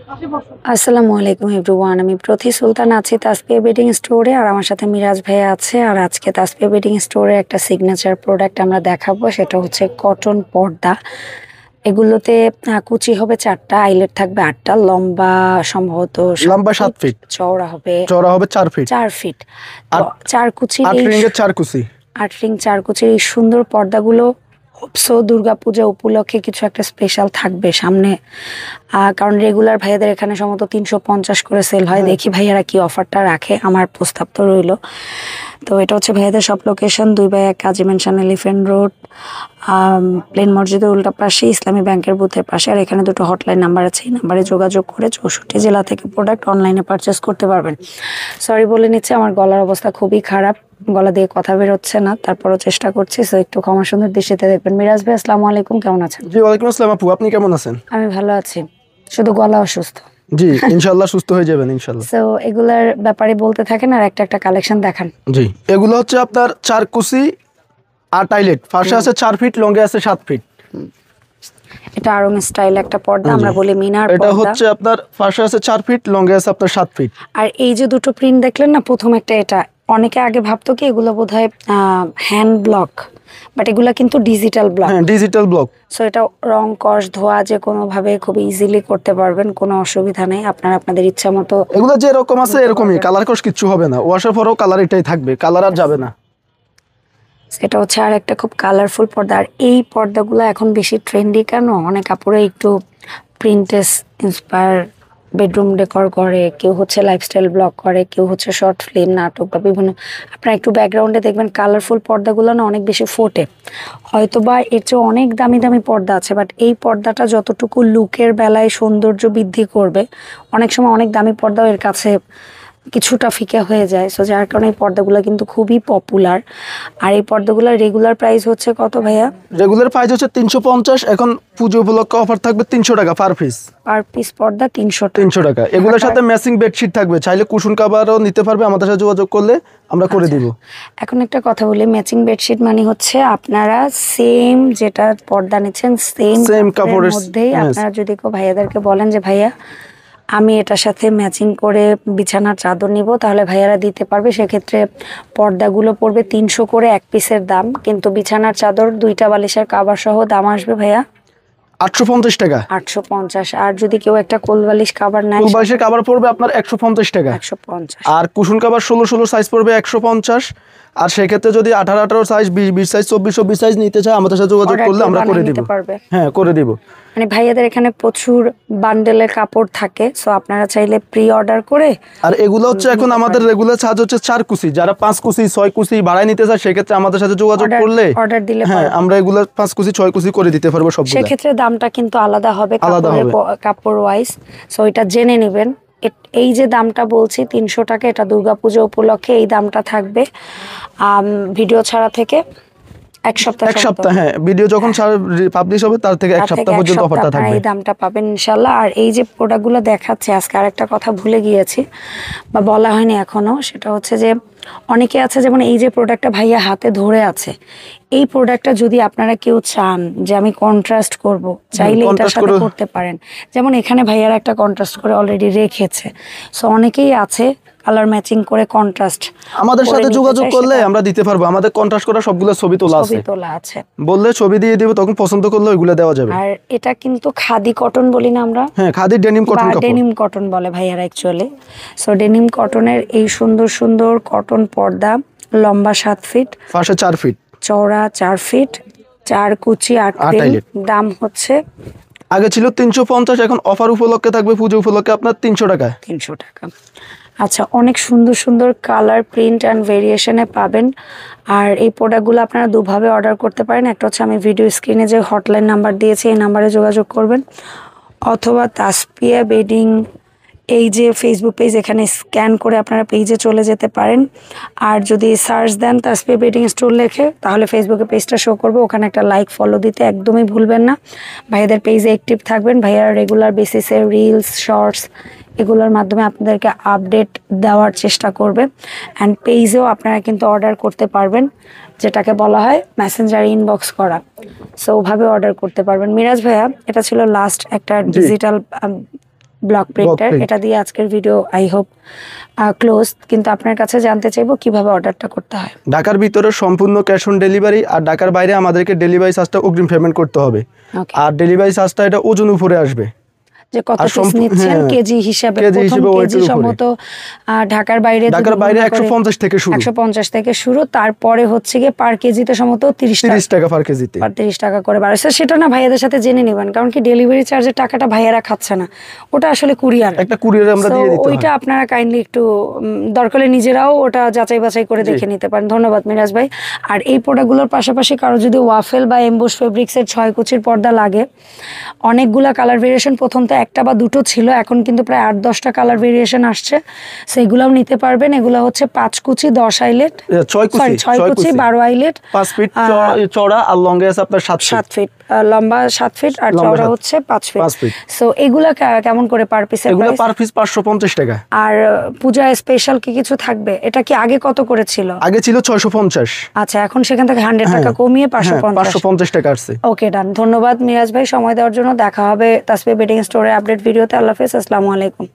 আসসালামু আলাইকুম এভরিওয়ান, আমি প্রতি সুলতান আছি তাসপিয়া বেডিং স্টোরে, আর আমার সাথে মিরাজ ভাইয়া আছে। আর আজকে তাসপিয়া বেডিং স্টোরে একটা সিগনেচার প্রোডাক্ট আমরা দেখাবো, সেটা হচ্ছে কটন পর্দা। এগুলোতে কুচি হবে 4টা, আইলেট থাকবে 8টা, লম্বা সম্ভবত লম্বা 7 ফিট, চওড়া হবে 4 ফিট। 4 ফিট। তো 4 কুচি 8 রিংয়ের 4 কুচি, 8 রিং 4 কুচির এই সুন্দর পর্দাগুলো হোপসো দুর্গাপূজা উপলক্ষে কিছু একটা স্পেশাল থাকবে সামনে, কারণ রেগুলার ভাইয়াদের এখানে সম্ভবত 350 করে সেল হয়। দেখি ভাইয়ারা কি অফারটা রাখে, আমার প্রস্তাব তো রইলো। তো এটা হচ্ছে ভাইয়াদের সব লোকেশন 2/1 কাজী মেনশন, এলিফ্যান্ট রোড, প্লেন মসজিদের উল্টা পাশে, ইসলামী ব্যাংকের বুথের পাশে। আর এখানে দুটো হটলাইন নাম্বার আছে, এই নাম্বারে যোগাযোগ করে 64 জেলা থেকে প্রোডাক্ট অনলাইনে পারচেস করতে পারবেন। সরি বলে নিচ্ছে, আমার গলার অবস্থা খুবই খারাপ, গলা দিয়ে কথা বেরোচ্ছে না, তারপরও চেষ্টা করছি, সো একটু ক্ষমা সুন্দর দৃষ্টিতে দেখবেন। মিরাজ ভাই আসসালামু আলাইকুম, কেমন আছেন? জি ওয়ালাইকুম আসসালাম আপু, আপনি কেমন আছেন? আমি ভালো আছি, শুধু গলা অসুস্থ। জি ইনশাআল্লাহ সুস্থ হয়ে যাবেন ইনশাআল্লাহ। সো এগুলার ব্যাপারে বলতে থাকেন আর একটা একটা কালেকশন দেখান। জি এগুলো হচ্ছে আপনার 4 কুচি 8 আইলেট, ফার্স্টে আছে 4 ফিট, লঙ্গে আছে 7 ফিট। এটা আরং স্টাইল একটা পর্দা, আমরা বলি মিনার পর্দা। এটা হচ্ছে আপনার ফার্স্টে আছে 4 ফিট, লঙ্গে আছে আপনার 7 ফিট। আর এই যে দুটো প্রিন্ট দেখলেন না, প্রথম একটা, এটা অনেকে আগে ভাবতো কি এগুলো বোধহয় হ্যান্ড ব্লক, বাট এগুলা কিন্তু ডিজিটাল ব্লক। হ্যাঁ ডিজিটাল ব্লক। সো এটা রং কস ধোয়া যে কোনো ভাবে খুব ইজিলি করতে পারবেন, কোনো অসুবিধা নেই, আপনারা আপনাদের ইচ্ছা মতো। এগুলো যে রকম আছে এরকমই, কালার কস কিচ্ছু হবে না, ওয়াশের পরেও কালার এটাই থাকবে, কালার আর যাবে না। এটা হচ্ছে আর একটা খুব কালারফুল পর্দা। আর এই পর্দাগুলো এখন বেশি ট্রেন্ডি কেন, অনেক কাপড়ে একটু প্রিন্টেস ইন্সপায়ার বেডরুম ডেকর করে, কেউ হচ্ছে লাইফস্টাইল ব্লগ করে, কেউ হচ্ছে শর্ট ফিল্ম, নাটক বা বিভিন্ন। আপনারা একটু ব্যাকগ্রাউন্ডে দেখবেন কালারফুল পর্দাগুলো না অনেক বেশি ফোটে, হয়তো বা এর চেয়ে অনেক দামি দামি পর্দা আছে, বাট এই পর্দাটা যতটুকু লুকের বেলায় সৌন্দর্য বৃদ্ধি করবে, অনেক সময় অনেক দামি পর্দাও এর কাছে কিছুটা ফিকে হয়ে যায়। সো যার কারণে এই পর্দাগুলো কিন্তু খুবই পপুলার। আর এই পর্দাগুলোর রেগুলার প্রাইস হচ্ছে কত ভাইয়া? রেগুলার প্রাইস হচ্ছে 350, এখন পুজো উপলক্ষে অফার থাকবে 300 টাকা পার পিস। পার পিস পর্দা 300 টাকা। এগুলোর সাথে ম্যাচিং বেডশিট থাকবে, চাইলে কুশন কভারও নিতে পারবে, আমাদের সাথে যোগাযোগ করলে আমরা করে দিব। এখন একটা কথা বলি, ম্যাচিং বেডশিট মানে হচ্ছে আপনারা সেম যেটা পর্দা নিচ্ছেন সেম কাপড়ের মধ্যেই আপনারা যদি কেউ ভাইয়াদেরকে বলেন যে ভাইয়া আমি এটার সাথে ম্যাচিং করে বিছানার চাদর নিব, তাহলে ভাইয়ারা দিতে পারবে। সেক্ষেত্রে পর্দাগুলো পড়বে 300 করে এক পিসের দাম, কিন্তু বিছানার চাদর 2টা বালিশের কাভার সহ দাম আসবে ভাইয়া 850 টাকা। 850। আর যদি কেউ একটা কোল বালিশ কাভার নেয়, কোল বালিশের কাভার পড়বে আপনার 150 টাকা। 150। আর কুশন কাভার 16 সাইজ পড়বে 150। আর সেক্ষেত্রে যদি 18 সাইজ, 20 সাইজ, 24 সাইজ নিতে চায় আমাদের সাথে যোগাযোগ করলে আমরা করে দিব। হ্যাঁ করে দিব। মানে ভাইয়াদের এখানে প্রচুর বান্ডেলের কাপড় থাকে, সো আপনারা চাইলে প্রি অর্ডার করে। আর এগুলো হচ্ছে এখন আমাদের রেগুলার চার্জ হচ্ছে 4 কুচি, যারা 5 কুচি 6 কুচি ভাড়ায় নিতে চায় সেক্ষেত্রে আমাদের সাথে যোগাযোগ করলে অর্ডার দিলে হ্যাঁ আমরা এগুলো 5 কুচি 6 কুচি করে দিতে পারবো সবগুলো। সেক্ষেত্রে দামটা কিন্তু আলাদা হবে কাপড় ওয়াইজ, সো এটা জেনে নেবেন। এই যে দামটা বলছি 300 টাকা, এটা দুর্গাপূজা উপলক্ষে এই দামটা থাকবে। ভিডিও ছাড়া থেকে এক সপ্তাহ, হ্যাঁ ভিডিও যখন পাবলিশ হবে তার থেকে এক সপ্তাহ পর্যন্ত অফারটা থাকবে, এই দামটা পাবেন ইনশাআল্লাহ। আর এই যে প্রোডাক্টগুলো দেখাচ্ছে আজকে, আরেকটা কথা ভুলে গিয়েছি বা বলা হয়নি এখনো, সেটা হচ্ছে যে অনেকে আছে যেমন এই যে প্রোডাক্টটা ভাইয়া হাতে ধরে আছে, এই প্রোডাক্টটা যদি আপনারা কেউ চান যে আমি কন্ট্রাস্ট করব, চাইলে এটার সাথে করতে পারেন। যেমন এখানে ভাইয়ারা একটা কন্ট্রাস্ট করে অলরেডি রেখেছে, সো অনেকেই আছে কালার ম্যাচিং করে কন্ট্রাস্ট। আমাদের সাথে যোগাযোগ করলে আমরা দিতে পারবো, আমাদের কন্ট্রাস্ট করা সবগুলো ছবি তোলা আছে, বললে ছবি দিয়ে দিব, তখন পছন্দ করলে ওইগুলো দেওয়া যাবে। আর এটা কিন্তু খাদি কটন বলি না আমরা, হ্যাঁ khadi denim cotton, denim cotton বলে ভাইয়ারা অ্যাকচুয়ালি। সো ডেনিম কটনের এই সুন্দর সুন্দর কটন পর্দা, লম্বা 7 ফিট, পাশে 4 ফিট, চওড়া 4 ফিট, 4 কুচি 8 ফিট। দাম হচ্ছে আগে ছিল 350, এখন অফার উপলক্ষে থাকবে পুজো উপলক্ষে আপনার 300 টাকা। 300 টাকা। আচ্ছা, অনেক সুন্দর সুন্দর কালার, প্রিন্ট অ্যান্ড ভেরিয়েশনে পাবেন। আর এই প্রোডাক্টগুলো আপনারা দুভাবে অর্ডার করতে পারেন। একটা হচ্ছে আমি ভিডিও স্ক্রিনে যে হটলাইন নাম্বার দিয়েছি এই নাম্বারে যোগাযোগ করবেন, অথবা তাসপিয়া বেডিং এই যে ফেসবুক পেজ, এখানে স্ক্যান করে আপনারা পেজে চলে যেতে পারেন। আর যদি সার্চ দেন তাসপিয়া বেডিং স্টোর লেখে, তাহলে ফেসবুকে পেজটা শো করবে, ওখানে একটা লাইক ফলো দিতে একদমই ভুলবেন না। ভাইয়াদের পেজে অ্যাক্টিভ থাকবেন, ভাইয়ারা রেগুলার বেসিসে রিলস, শর্টস এগুলোর মাধ্যমে আপনাদেরকে আপডেট দেওয়ার চেষ্টা করবে। অ্যান্ড পেজেও আপনারা কিন্তু অর্ডার করতে পারবেন, যেটাকে বলা হয় মেসেঞ্জার ইনবক্স করা, সো ওভাবে অর্ডার করতে পারবেন। মিরাজ ভাইয়া, এটা ছিল লাস্ট একটা ডিজিটাল ব্লক প্রিন্টার। এটা দিয়ে আজকের ভিডিও আই হোপ ক্লোজ, কিন্তু আপনার কাছে জানতে চাইবো কিভাবে অর্ডারটা করতে হয়। ঢাকার ভিতরে সম্পূর্ণ ক্যাশ অন ডেলিভারি, আর ঢাকার বাইরে আমাদেরকে ডেলিভারি চার্জটা অগ্রিম পেমেন্ট করতে হবে। আর ডেলিভারি চার্জটা এটা ওজন উপরে আসবে, যে কত পিস নিচ্ছেন কেজি হিসাবে। কেজি সম্মত ঢাকার বাইরে 150 থেকে শুরু, 150 থেকে শুরু। তারপরে হচ্ছে গিয়ে পার কেজিতে সম্মত 30 টাকা পার কেজিতে, 30 টাকা করে বাড়ছে। সেটা না ভাইয়াদের সাথে জেনে নেবেন, কারণ কি ডেলিভারি চার্জের টাকাটা ভাইয়ারা খাচ্ছে না, ওটা আসলে কুরিয়ার, একটা কুরিয়ারে আমরা দিয়ে দিতে হয়। ওইটা আপনারা কাইন্ডলি একটু দরকারে নিজেরাও ওটা যাচাই বাছাই করে দেখে নিতে পারেন। ধন্যবাদ মিরাজ ভাই। আর এই প্রোডাক্টগুলোর পাশাপাশি কারো যদি ওয়াফেল বা এমবোস ফেব্রিক্সের 6 কুচির পর্দা লাগে, অনেকগুলা কালার ভেরিয়েশন, প্রথম তো একটা বা দুটো ছিল, এখন কিন্তু প্রায় 8-10টা কালার ভেরিয়েশন আসছে, সেইগুলাও নিতে পারবেন। এগুলো হচ্ছে 5 কুচি 10 আইলেট, 6 কুচি 12 আইলেট, 5 ফিট চওড়া, আর লম্বা আছে আপনার 7 ফিট, লম্বা 7 ফিট আর চওড়া হচ্ছে 5 ফিট। সো এগুলা কেমন করে পার পিস? এগুলো পার পিস 550 টাকা। আর পূজা স্পেশাল কি কিছু থাকবে? এটা কি আগে কত করে ছিল? আগে ছিল 650। আচ্ছা, এখন সেখান থেকে 100 টাকা কমিয়ে 550 টাকা আসছে। ওকে, ডান। ধন্যবাদ মিরাজ ভাই সময় দেওয়ার জন্য। দেখা হবে তাসবিহ বেডিং স্টোরে আপডেট ভিডিওতে। আল্লাহ হাফেজ, আসসালামু আলাইকুম।